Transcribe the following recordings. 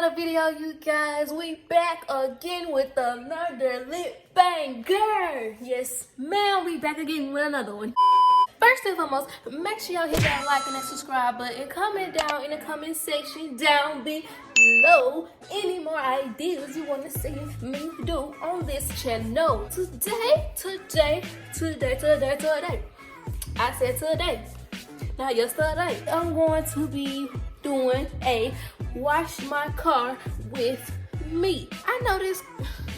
another video, you guys. We back again with another lit banger. Yes, ma'am, we back again with another one. First and foremost, make sure y'all hit that like and that subscribe button. Comment down in the comment section down below any more ideas you want to see me do on this channel. Today. I said today, not yesterday. I'm going to be doing a wash my car with me. I know this,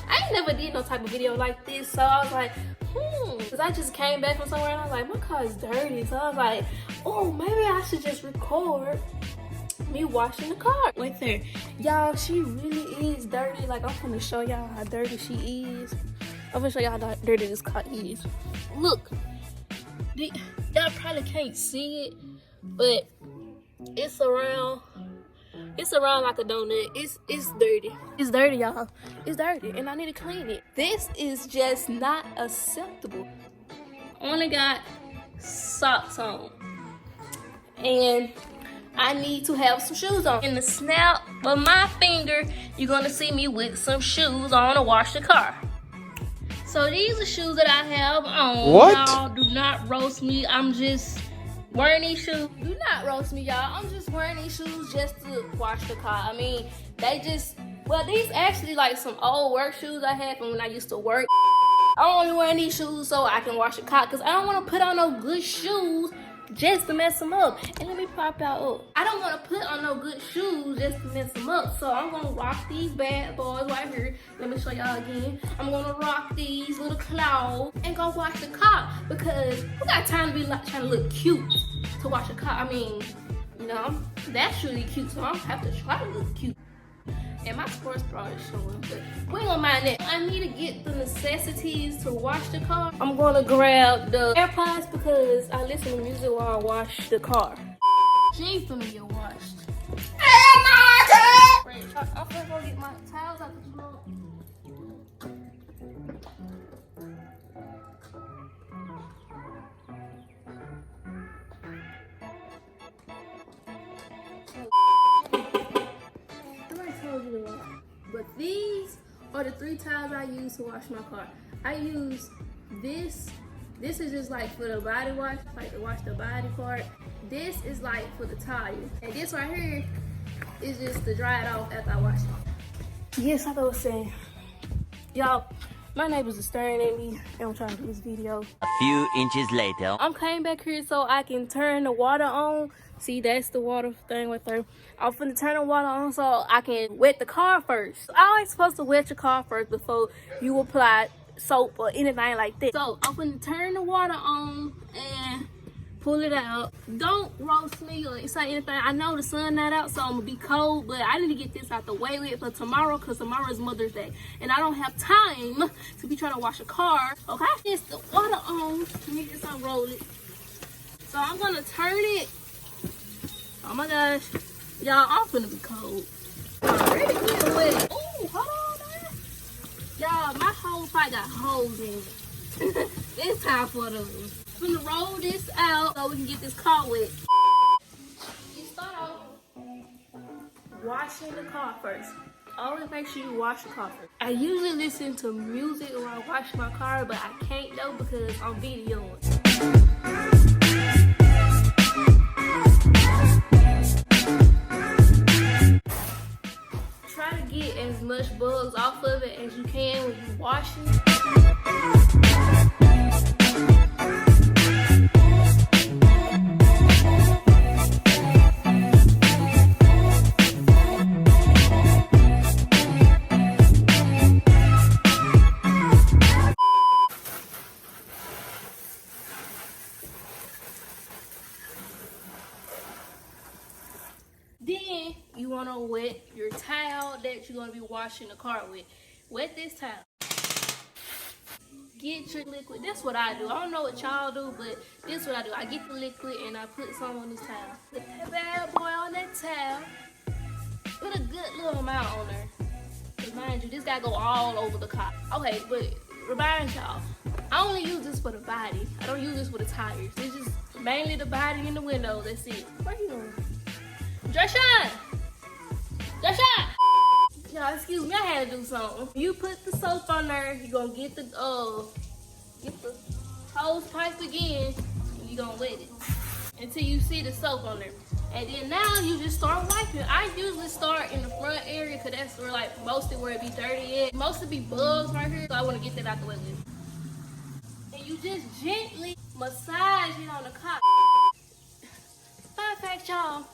I ain't never did no type of video like this, so I was like, because I just came back from somewhere and I was like, my car is dirty. So I was like, oh, maybe I should just record me washing the car. Wait there. Y'all, she really is dirty. Like, I'm gonna show y'all how dirty she is. I'm gonna show y'all how dirty this car is. Look, y'all probably can't see it, but it's around like a donut. It's dirty. It's dirty, y'all. It's dirty, and I need to clean it. This is just not acceptable. Only got socks on, and I need to have some shoes on. In the snap of my finger, you're gonna see me with some shoes on to wash the car. So these are shoes that I have on. What? Y'all, do not roast me. I'm just wearing these shoes. Do not roast me, y'all. I'm just wearing these shoes just to wash the car. I mean, they just, well, these actually like some old work shoes I had from when I used to work. I'm only wearing these shoes so I can wash the car because I don't want to put on no good shoes just to mess them up. And let me pop out up. I don't want to put on no good shoes just to mess them up. So I'm going to rock these bad boys right here. Let me show y'all again. I'm going to rock these little clouds and go wash the car because who got time to be like trying to look cute to wash a car? I mean, you know, that's really cute, so I don't have to try to look cute. And my sports bra is showing, but we ain't gonna mind that. I need to get the necessities to wash the car. I'm gonna grab the AirPods because I listen to music while I wash the car. She ain't finna get washed. I'm gonna go get my towels out the smoke. But these are the 3 towels I use to wash my car. I use this. This is just like for the body wash, like to wash the body part. This is like for the tires. And this right here is just to dry it off after I wash it. Yes, like I was saying, y'all, my neighbors are staring at me and I'm trying to do this video. A few inches later. I'm came back here so I can turn the water on. See, that's the water thing right there. I'm finna turn the water on so I can wet the car first. I always supposed to wet your car first before you apply soap or anything like that. So I'm finna turn the water on and pull it out. Don't roast me or say anything. I know the sun not out, so I'm gonna be cold, but I need to get this out the way with for tomorrow because tomorrow is Mother's Day. And I don't have time to be trying to wash a car. Okay? It's the water on. Let me just unroll it. So I'm gonna turn it. Oh my gosh. Y'all, I'm finna be cold. Already getting wet. Ooh, hold on, man. Y'all, my whole pipe got holes in it. It's time for those. I'm finna roll this out so we can get this car wet. You start off washing the car first. Always make sure you wash the car first. I usually listen to music while I wash my car, but I can't though because I'm videoing. Try to get as much bugs off of it as you can when you wash it. Then you want to wet your towel that you're going to be washing the car with. Wet this towel. Get your liquid. That's what I do. I don't know what y'all do, but this is what I do. I get the liquid and I put some on this towel. Put that bad boy on that towel. Put a good little amount on there. Because mind you, this got to go all over the car. Okay, but remind y'all, I only use this for the body. I don't use this for the tires. It's just mainly the body and the window. That's it. Where you going? Joshua! Joshua! Y'all, excuse me, I had to do something. You put the soap on there, you gonna get the hose pipe again, and you gonna wet it until you see the soap on there. And then now you just start wiping. I usually start in the front area because that's where like mostly where it be dirty at. Mostly be bugs right here, so I want to get that out the way with. And you just gently massage it on the car. Fun fact, y'all.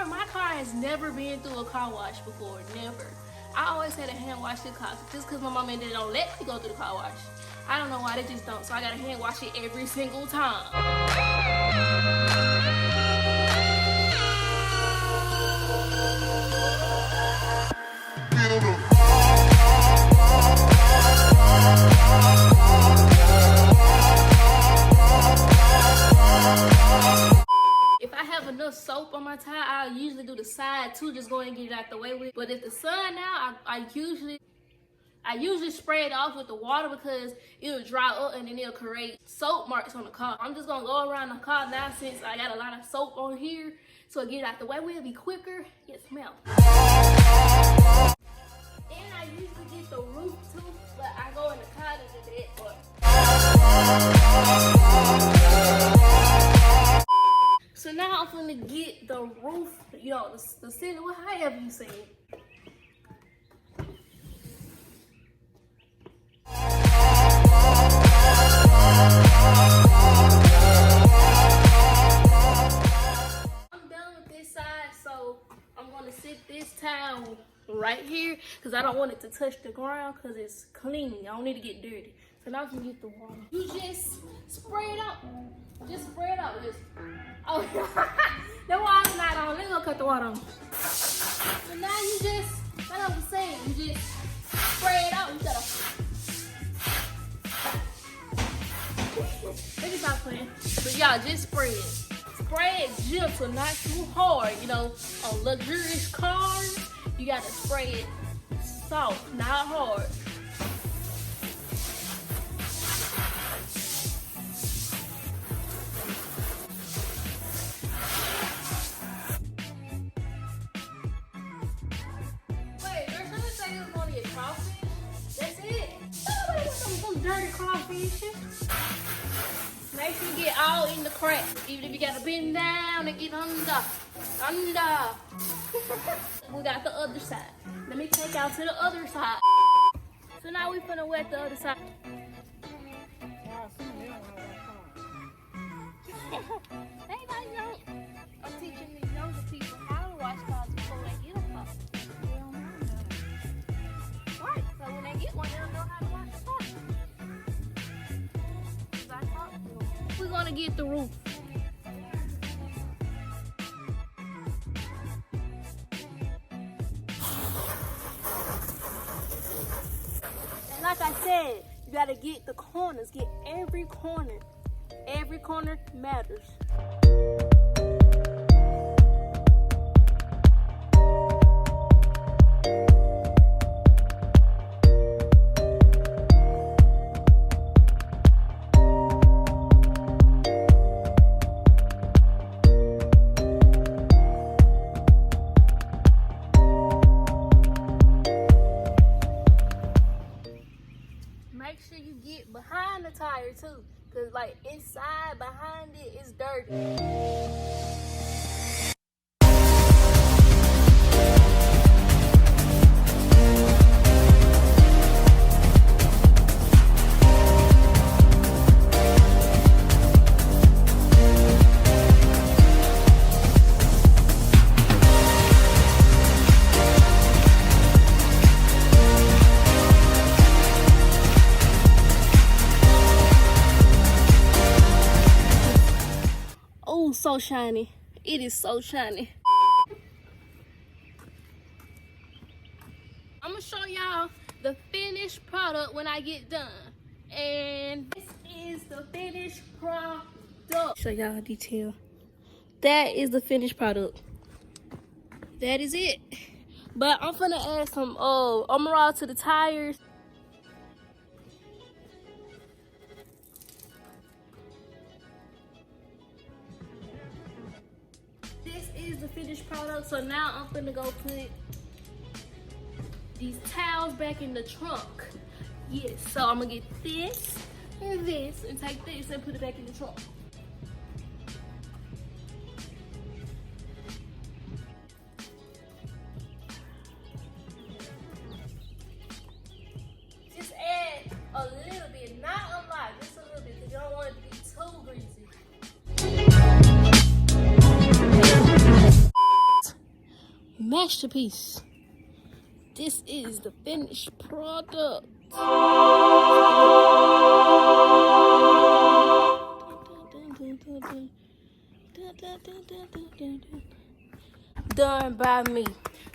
My car has never been through a car wash before, never. I always had a hand wash the car just because my mom and dad don't let me go through the car wash. I don't know why, they just don't, so I gotta hand wash it every single time. If I have enough soap on my tire, I'll usually do the side too, just go ahead and get it out the way with. But if the sun now, I usually spray it off with the water because it'll dry up and then it'll create soap marks on the car. I'm just gonna go around the car now since I got a lot of soap on here, so get it out the way with, it'll be quicker. Yes, ma'am. And I usually get the roof too, but I go in the car to do that part. So now I'm gonna get the roof, the ceiling, however you say it. I'm done with this side, so I'm gonna sit this towel right here because I don't want it to touch the ground because it's clean. I don't need to get dirty. So now I'm gonna get the water. You just spray it out. Just spray it out. Oh, the water's not on. Let me go cut the water on. So now you just, like I was saying, you just spray it out. You gotta. Let me stop playing. But y'all, just spray it. Spray it gentle, not too hard. On luxurious cars, you gotta spray it soft, not hard. Dirty crawfish. Make sure you get all in the crack. Even if you gotta bend down and get under. We got the other side. Let me take out to the other side. So now we finna wet the other side. I'm teaching these younger people how to wash cars before they get a car. They don't know that. Right, so when they get one, they'll know how to wash the car. We're gonna get the roof. And like I said, you gotta get the corners, get every corner. Every corner matters. Make sure you get behind the tire too, cause like inside behind it is dirty. Oh, so shiny. It is so shiny. I'm gonna show y'all the finished product when I get done. And this is the finished product. Show y'all detail. That is the finished product. That is it. But I'm gonna add some Emerald to the tires. This is the finished product, so now I'm gonna go put these towels back in the trunk. Yes, so I'm gonna get this and take this and put it back in the trunk. Just add a little bit, not a lot, just a little bit, because you don't want it to be too greasy. Masterpiece. This is the finished product. Done by me.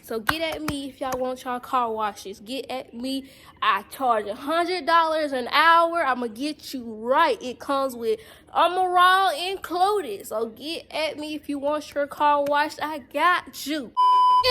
So get at me if y'all want y'all car washes. Get at me. I charge $100 an hour. I'ma get you right. It comes with Raw included. So get at me if you want your car washed. I got you.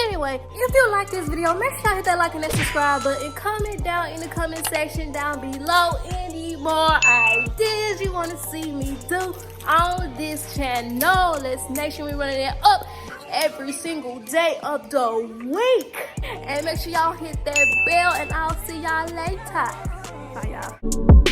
Anyway, if you like this video, make sure you hit that like and that subscribe button. Comment down in the comment section down below any more ideas you want to see me do on this channel. Let's make sure we running it up every single day of the week. And make sure y'all hit that bell, and I'll see y'all later. Bye, y'all.